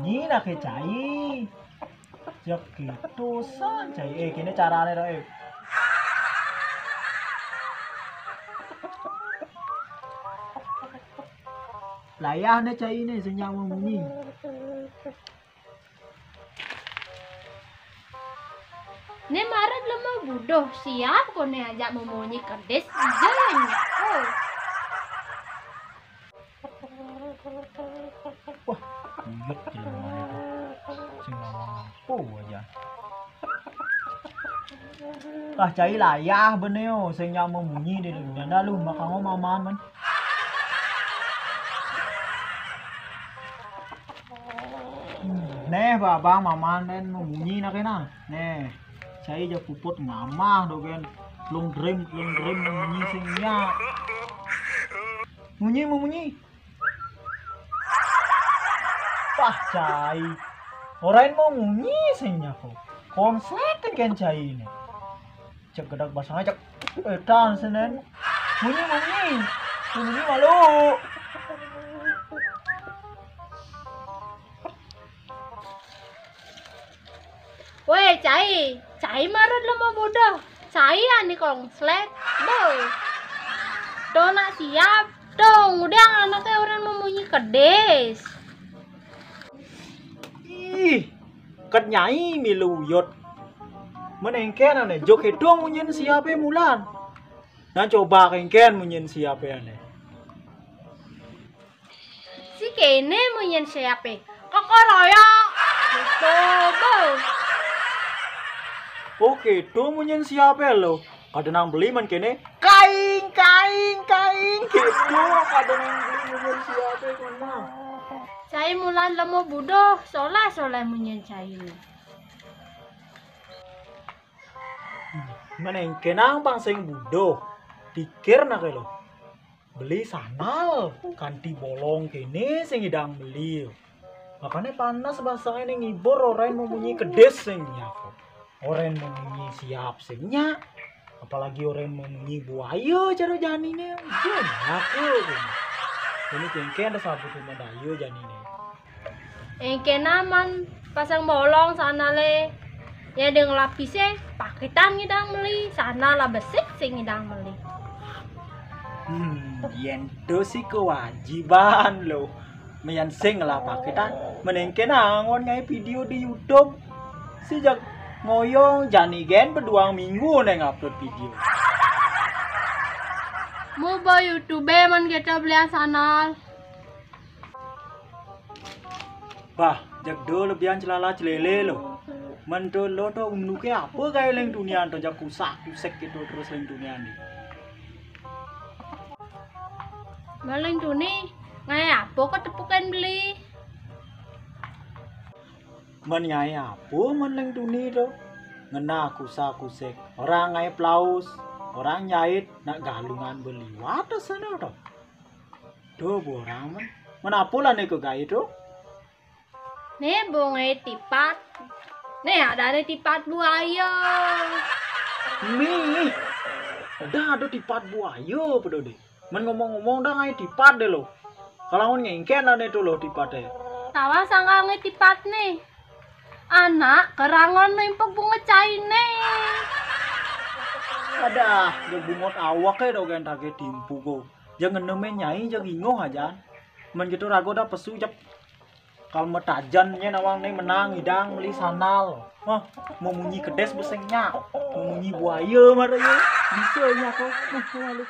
munyi nak ke cai. Jak gitu san cai. Kini carane ro. Layah ne cai ne senyap munyi. Ne maret lama budoh siap ko ne ajak memunyi kedes jen. Oh. Wah, kuyut jelema itu. Sing mampu aja. Ah cai layah beneo sing nyak memunyi di dunia lu makango maman man. Nè bà maman nên memunyi nak kena. Nè. Cai je puput ngamah dogen lung dream memunyi sing nyak. Munyi. Wah cai. Orang mau munyi sing nyak kok. Konslet kan cai ini. Cek gedak basah cek edan senen. Munyi malu. Weh cai maret lama budoh. Cai ani konslet. Boy. Do nak siap. Dong, udah anaknya orang memunyi kedes. Ih, kat nyai miluyot. Menengken ane, jok hedong munyin siapa mulan. Nah coba kengken munyin siapa ane. Si kene munyin siapa? Kokoroyo. Coba. Oke, do munyin siapa lo? Kadang beli man kene kain. Gitu, kadang beli munyin siapa kena. Cai mulan lama budoh, solah munyin cai ini. Menengken ang pang sing budo. Pikir nak lo. Beli sanal, kanti bolong kene sing idang beli. Makanya panas bahasa ini ngibur orang memunyi kedes sing nyak. Orang memunyi siap sing nyak. Apalagi orang memunyi buaya cara janine. Aku. Ini kengken ada sabut medayo janine. Engke naman pasang bolong sana le. Ya dengan lapisnya paketan ngidang beli, sana lah besit sing ngidang beli. Yento sih kewajiban lo. Meyan sing lah paketan. Menengken angon ngai video di YouTube. Sejak ngoyong janigen berduang minggu neng upload video. Mau bawa YouTube man kita beli sanal. Bah, jak do lebihan celala celele lo. Mentu lo to nuke apa kaya leng dunia to jak kusek gitu terus leng dunia ni. Maling tu ni ngai apa ketepukan beli? Men ngai apa men leng dunia to? Ngena kusek. Orang ngai plaus, orang nyait nak galungan beliwat sana to. Do borang men. Menapo lah ni ko gai to? Nih bungai tipat. Nih ada tipat buaya. Nih. Ada tipat buaya pedo deh. Men ngomong-ngomong dah ngai tipat deh lo. Kalau ngengken ada itu lo tipatnya. Tawa sangka ngai tipat nih. Anak kerangan nempel bunga cai nih. Ada, dia bungot awak do kan tage timpu go. Jangan nemen nyai jangan ingoh aja. Men gitu rago dah pesu jap. Kalau metajannya nawang nih menang hidang beli sanal. Wah, mau munyi kedes besengnya. Mau munyi buaya marahnya. Bisa nya kok. Malu.